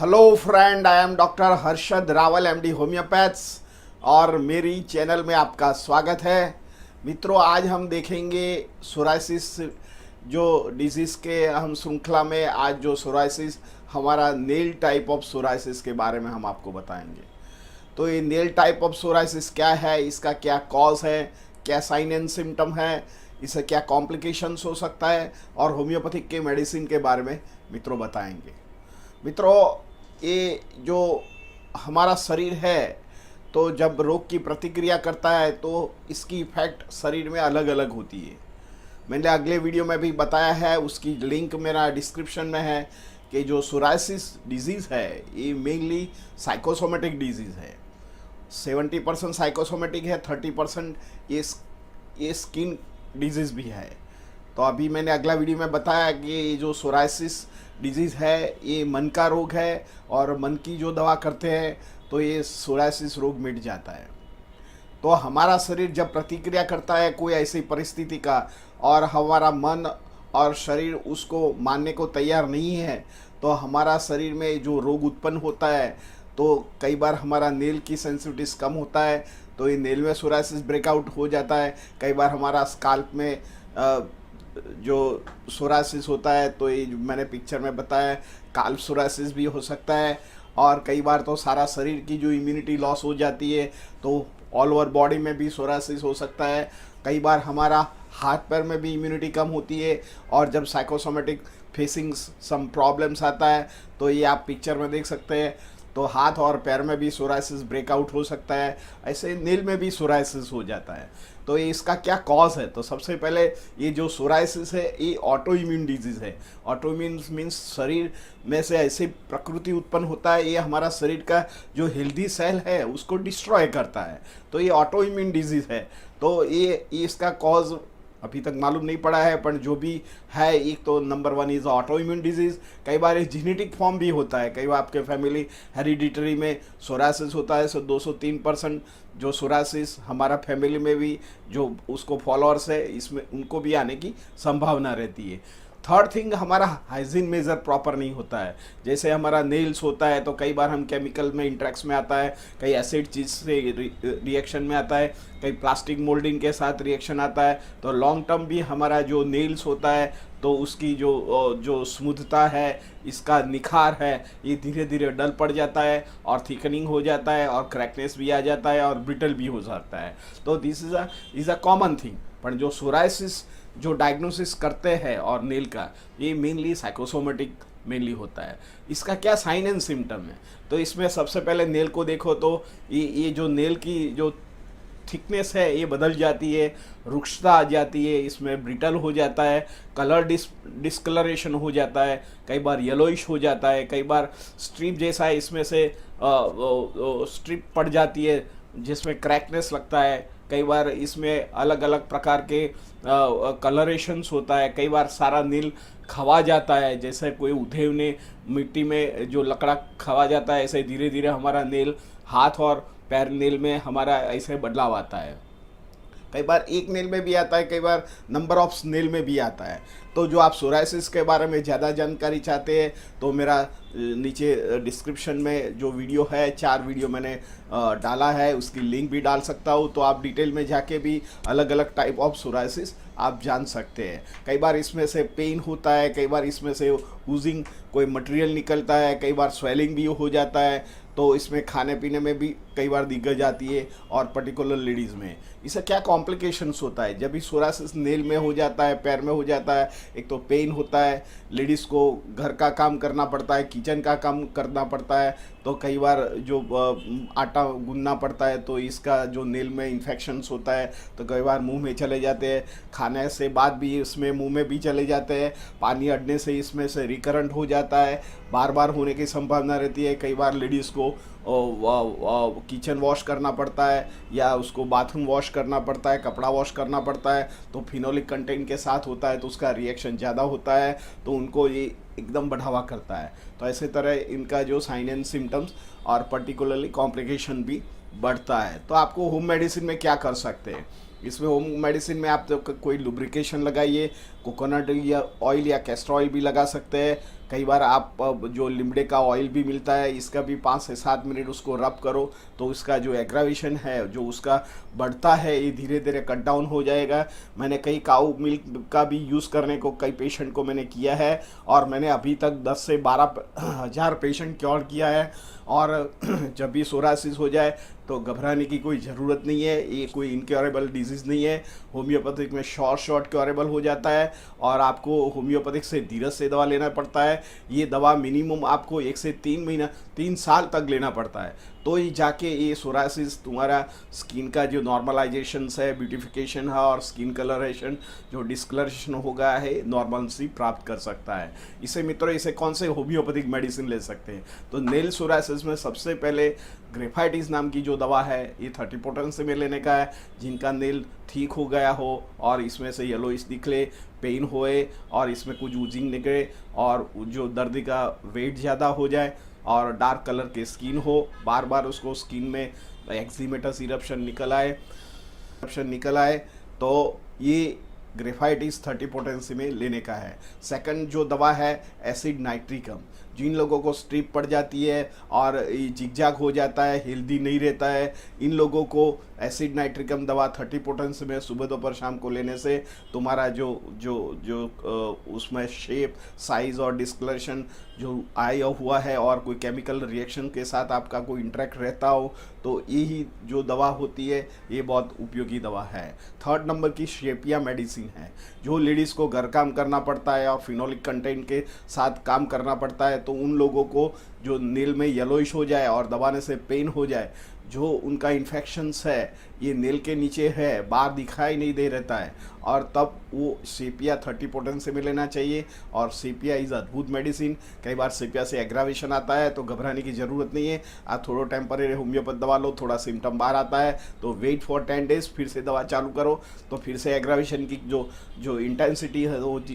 Hello friend, I am doctor Harshad Rawal MD homeopaths और मेरी channel में आपका स्वागत है। मित्रों, आज हम देखेंगे सोराइसिस जो डिजीज़ के हम श्रृंखला में आज जो सोराइसिस हमारा नेल टाइप ऑफ सोराइसिस के बारे में हम आपको बताएंगे। तो ये नेल टाइप ऑफ सोराइसिस क्या है, इसका क्या कॉज है, क्या साइन एंड सिम्टम है, इससे क्या कॉम्प्लिकेशंस हो सकता है और होम्योपैथिक के मेडिसिन के बारे में मित्रों बताएंगे। मित्रों, ये जो हमारा शरीर है तो जब रोग की प्रतिक्रिया करता है तो इसकी इफ़ेक्ट शरीर में अलग अलग होती है। मैंने अगले वीडियो में भी बताया है, उसकी लिंक मेरा डिस्क्रिप्शन में है कि जो सोराइसिस डिजीज़ है ये मेनली साइकोसोमेटिक डिजीज़ है। 70% साइकोसोमेटिक है, 30% ये स्किन डिजीज़ भी है। तो अभी मैंने अगला वीडियो में बताया कि ये जो सोराइसिस डिजीज़ है ये मन का रोग है और मन की जो दवा करते हैं तो ये सोराइसिस रोग मिट जाता है। तो हमारा शरीर जब प्रतिक्रिया करता है कोई ऐसी परिस्थिति का और हमारा मन और शरीर उसको मानने को तैयार नहीं है तो हमारा शरीर में जो रोग उत्पन्न होता है तो कई बार हमारा नेल की सेंसिटिविटीज़ कम होता है तो ये नेल में सोराइसिस ब्रेकआउट हो जाता है। कई बार हमारा स्काल्प में जो सोराइसिस होता है तो ये मैंने पिक्चर में बताया काल्प सोराइसिस भी हो सकता है। और कई बार तो सारा शरीर की जो इम्यूनिटी लॉस हो जाती है तो ऑल ओवर बॉडी में भी सोराइसिस हो सकता है। कई बार हमारा हाथ पैर में भी इम्यूनिटी कम होती है और जब साइकोसोमेटिक फेसिंग सम प्रॉब्लम्स आता है तो ये आप पिक्चर में देख सकते हैं। तो हाथ और पैर में भी सोराइसिस ब्रेकआउट हो सकता है, ऐसे नेल में भी सोराइसिस हो जाता है। तो ये इसका क्या कॉज है? तो सबसे पहले ये जो सोराइसिस है ये ऑटो इम्यून डिजीज़ है। ऑटो इम्यून मीन्स शरीर में से ऐसी प्रकृति उत्पन्न होता है, ये हमारा शरीर का जो हेल्दी सेल है उसको डिस्ट्रॉय करता है। तो ये ऑटो इम्यून डिजीज़ है। तो ये इसका कॉज अभी तक मालूम नहीं पड़ा है, पर जो भी है एक तो number 1 is auto immune disease. कई बार ये जेनेटिक फॉर्म भी होता है, कई बार आपके फैमिली हेरिडिटरी में सोराइसिस होता है। सो 203% जो सोराइसिस हमारा फैमिली में भी जो उसको फॉलोअर्स है इसमें उनको भी आने की संभावना रहती है। थर्ड थिंग, हमारा हाइजीन मेजर प्रॉपर नहीं होता है। जैसे हमारा नेल्स होता है तो कई बार हम केमिकल में इंट्रैक्ट में आता है, कई एसिड चीज़ से रिएक्शन में आता है, कई प्लास्टिक मोल्डिंग के साथ रिएक्शन आता है। तो लॉन्ग टर्म भी हमारा जो नेल्स होता है तो उसकी जो स्मूथता है, इसका निखार है, ये धीरे धीरे डल पड़ जाता है और थिकनिंग हो जाता है और क्रैकनेस भी आ जाता है और ब्रिटल भी हो जाता है। तो this is a common thing. पर जो सोराइसिस जो डायग्नोसिस करते हैं और नेल का ये मेनली साइकोसोमेटिक मेनली होता है। इसका क्या साइन एंड सिम्टम है? तो इसमें सबसे पहले नेल को देखो तो ये जो नेल की जो थिकनेस है ये बदल जाती है, रुक्षता आ जाती है, इसमें ब्रिटल हो जाता है, कलर डिस्कलरेशन हो जाता है, कई बार येलोइश हो जाता है, कई बार स्ट्रिप जैसा है इसमें से स्ट्रिप पड़ जाती है जिसमें क्रैकनेस लगता है। कई बार इसमें अलग अलग प्रकार के कलरेशंस होता है। कई बार सारा नील खवा जाता है, जैसे कोई उधेव ने मिट्टी में जो लकड़ा खवा जाता है ऐसे धीरे धीरे हमारा नेल हाथ और पैर नेल में हमारा ऐसे बदलाव आता है। कई बार एक नेल में भी आता है, कई बार नंबर ऑफ नेल में भी आता है। तो जो आप सोराइसिस के बारे में ज़्यादा जानकारी चाहते हैं तो मेरा नीचे डिस्क्रिप्शन में जो वीडियो है 4 वीडियो मैंने डाला है, उसकी लिंक भी डाल सकता हूँ। तो आप डिटेल में जाके भी अलग अलग टाइप ऑफ सोराइसिस आप जान सकते हैं। कई बार इसमें से पेन होता है, कई बार इसमें से यूजिंग कोई मटेरियल निकलता है, कई बार स्वेलिंग भी हो जाता है। तो इसमें खाने पीने में भी कई बार दिक्कत आती है और पर्टिकुलर लेडीज़ में इससे क्या कॉम्प्लिकेशंस होता है। जब भी सोराइसिस नेल में हो जाता है, पैर में हो जाता है, एक तो पेन होता है, लेडीज़ को घर का काम करना पड़ता है, किचन का काम करना पड़ता है, तो कई बार जो आटा गूंदना पड़ता है तो इसका जो नेल में इन्फेक्शंस होता है तो कई बार मुंह में चले जाते हैं, खाने से बाद भी इसमें मुंह में भी चले जाते हैं, पानी अड़ने से इसमें से रिकरेंट हो जाता है, बार बार होने की संभावना रहती है। कई बार लेडीज़ को किचन वॉश करना पड़ता है या उसको बाथरूम वॉश करना पड़ता है, कपड़ा वॉश करना पड़ता है, तो फिनोलिक कंटेंट के साथ होता है तो उसका रिएक्शन ज़्यादा होता है तो उनको ये एकदम बढ़ावा करता है। तो ऐसे तरह इनका जो साइन एंड सिम्टम्स और पर्टिकुलरली कॉम्प्लिकेशन भी बढ़ता है। तो आपको होम मेडिसिन में क्या कर सकते हैं? इसमें होम मेडिसिन में आप तो कोई लुब्रिकेशन लगाइए, कोकोनट या ऑयल या कैस्टर ऑयल भी लगा सकते हैं। कई बार आप जो लिमड़े का ऑयल भी मिलता है, इसका भी 5 से 7 मिनट उसको रब करो तो उसका जो एग्रावेशन है जो उसका बढ़ता है ये धीरे धीरे कट डाउन हो जाएगा। मैंने कई काऊ मिल्क का भी यूज़ करने को कई पेशेंट को मैंने किया है और मैंने अभी तक 10 से 12 हज़ार पेशेंट क्योर किया है। और जब भी सोरासिस हो जाए तो घबराने की कोई ज़रूरत नहीं है, ये कोई इनक्योरेबल डिजीज़ नहीं है। होम्योपैथिक में शॉर्ट क्योरेबल हो जाता है और आपको होम्योपैथिक से धीरज से दवा लेना पड़ता है। ये दवा मिनिमम आपको 1 से 3 साल तक लेना पड़ता है, तो ही जाके ये सोरासिस तुम्हारा स्किन का जो नॉर्मलाइजेशन है, ब्यूटिफिकेशन है और स्किन कलरेशन जो डिस्कलरेशन हो गया है नॉर्मल सी प्राप्त कर सकता है। इसे मित्रों इसे कौन से होम्योपैथिक मेडिसिन ले सकते हैं? तो नेल सोरासिस में सबसे पहले ग्रेफाइटिस नाम की जो दवा है ये 30 पोटेंसी में लेने का है। जिनका नेल ठीक हो गया हो और इसमें से येलोइश निकले, पेन होए और इसमें कुछ ऊजिंग निकले और जो दर्द का वेट ज़्यादा हो जाए और डार्क कलर के स्किन हो, बार बार उसको स्किन में एक्जिमेटस इरप्शन निकल आए तो ये ग्रेफाइटिस 30 पोटेंसी में लेने का है। सेकंड जो दवा है एसिड नाइट्रिकम, जिन लोगों को स्ट्रिप पड़ जाती है और जिगजैग हो जाता है, हेल्दी नहीं रहता है, इन लोगों को एसिड नाइट्रिकम दवा 30 पोटेंसी में सुबह दोपहर शाम को लेने से तुम्हारा जो उसमें शेप, साइज़ और डिस्कलरेशन जो आया हुआ है और कोई केमिकल रिएक्शन के साथ आपका कोई इंटरेक्ट रहता हो तो यही जो दवा होती है ये बहुत उपयोगी दवा है। थर्ड नंबर की शेपिया मेडिसिन है। जो लेडीज़ को घर काम करना पड़ता है और फिनोलिक कंटेंट के साथ काम करना पड़ता है तो उन लोगों को जो नेल में येलोइश हो जाए और दबाने से पेन हो जाए, जो उनका इन्फेक्शंस है ये नेल के नीचे है, बाहर दिखाई नहीं दे रहता है, और तब वो सेपिया 30 पोटेंसी में लेना चाहिए। और सेपिया इज़ अद्भुत मेडिसिन। कई बार सेपिया से एग्रावेशन आता है तो घबराने की ज़रूरत नहीं है। आप थोड़ा टेम्परेरी होम्योपैथ दवा लो, थोड़ा सिम्टम बाहर आता है तो वेट फॉर 10 डेज, फिर से दवा चालू करो तो फिर से एग्रावेशन की जो इंटेंसिटी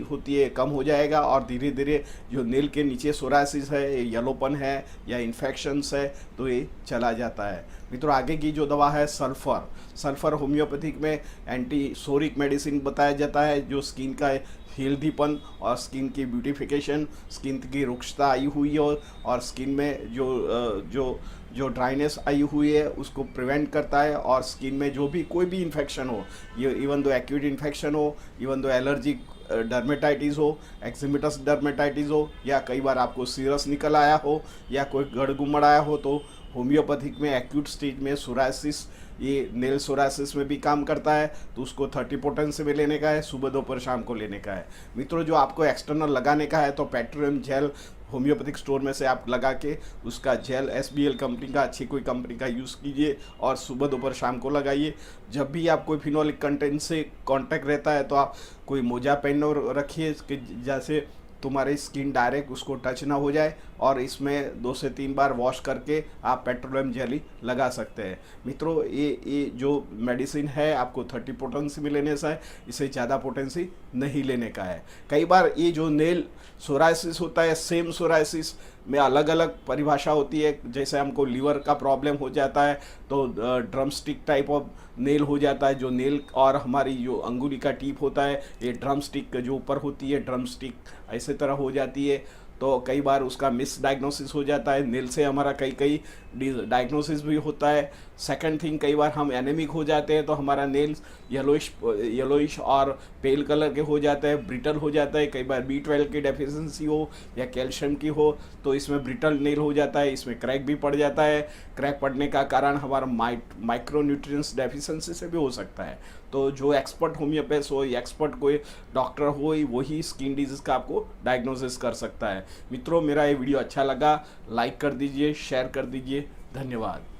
होती है कम हो जाएगा और धीरे धीरे जो नेल के नीचे सोरासिस है, येलोपन है या इन्फेक्शंस है तो ये चला जाता है। मित्रों आगे की जो दवा है सल्फर होम्योपैथिक में एंटी सोरिक मेडिसिन बताया जाता है, जो स्किन का हेल्दीपन और स्किन की ब्यूटिफिकेशन, स्किन की रुक्षता आई हुई हो और स्किन में जो ड्राइनेस आई हुई है उसको प्रिवेंट करता है। और स्किन में जो भी कोई भी इन्फेक्शन हो, ये इवन दो एक्यूट इन्फेक्शन हो, इवन दो एलर्जिक डर्मेटाइटिस हो, एक्जिमेटस डर्मेटाइटिस हो, या कई बार आपको सीरस निकल आया हो या कोई गड़ गुमड़ आया हो, तो होम्योपैथिक में एक्यूट स्टेज में सोरासिस, ये नेल सोरासिस में भी काम करता है तो उसको 30 पोटेंसी में लेने का है, सुबह दोपहर शाम को लेने का है। मित्रों जो आपको एक्सटर्नल लगाने का है तो पेट्रोलियम जेल होम्योपैथिक स्टोर में से आप लगा के उसका जेल SBL कंपनी का, अच्छी कोई कंपनी का यूज़ कीजिए और सुबह दोपहर शाम को लगाइए। जब भी आप कोई फिनोलिक कंटेंट से कांटेक्ट रहता है तो आप कोई मोजा पहन रखिए कि जैसे तुम्हारी स्किन डायरेक्ट उसको टच ना हो जाए, और इसमें 2 से 3 बार वॉश करके आप पेट्रोलियम जेली लगा सकते हैं। मित्रों ये जो मेडिसिन है आपको 30 पोटेंसी में लेने से है, इसे ज़्यादा पोटेंसी नहीं लेने का है। कई बार ये जो नेल सोराइसिस होता है, सेम सोराइसिस में अलग अलग परिभाषा होती है। जैसे हमको लीवर का प्रॉब्लम हो जाता है तो drum stick type of nail हो जाता है, जो नेल और हमारी जो अंगुली का टिप होता है ये ड्रम स्टिक जो ऊपर होती है, ड्रम स्टिक ऐसे तरह हो जाती है। तो कई बार उसका मिस डायग्नोसिस हो जाता है, नेल से हमारा कई डायग्नोसिस भी होता है। सेकंड थिंग, कई बार हम एनेमिक हो जाते हैं तो हमारा नेल्स येलोइश और पेल कलर के हो जाता है, ब्रिटल हो जाता है। कई बार B12 की डेफिशिएंसी हो या कैल्शियम की हो तो इसमें ब्रिटल नेल हो जाता है, इसमें क्रैक भी पड़ जाता है। क्रैक पड़ने का कारण हमारा माइक्रोन्यूट्रिएंट्स डेफिशिएंसी से भी हो सकता है। तो जो एक्सपर्ट होम्योपैथ हो या एक्सपर्ट कोई डॉक्टर हो वही स्किन डिजीज़ का आपको डायग्नोसिस कर सकता है। मित्रों मेरा ये वीडियो अच्छा लगा, लाइक कर दीजिए, शेयर कर दीजिए। धन्यवाद।